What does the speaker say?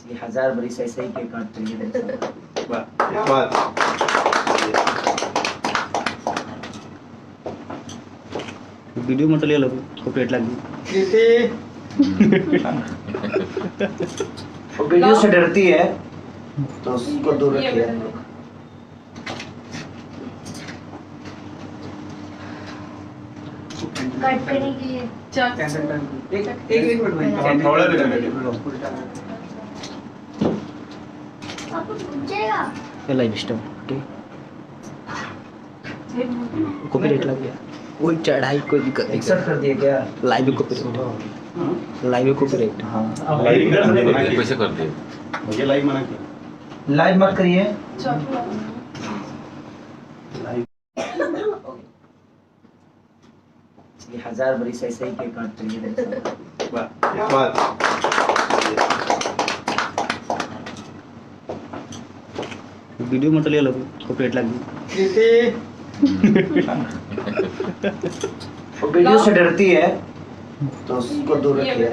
ये 1000 बरिस ऐसे ही केक काटते रहिए। वीडियो में तो ले लो, कॉपीराइट लग गई। वो वीडियो से डरती है तो उसको दूर रखिए। कट करने के लिए एक मिनट थोड़ा आपको पूछेगा ये लाइव स्टॉप ठीक, कॉपीराइट लग गया। कोई चढ़ाई कोई दिक्कत नहीं, एक्सेप्ट कर दिए क्या? Live copyright, live copyright. हाँ कैसे कर दिए? मुझे लाइव मना किया। लाइव मत करिए। ये 1000 बरिस ऐसे ही केक काटते रहिए। वीडियो में तो ले लो, कॉपीराइट लग गई। वो वीडियो से डरती है तो उसको दूर रखिए।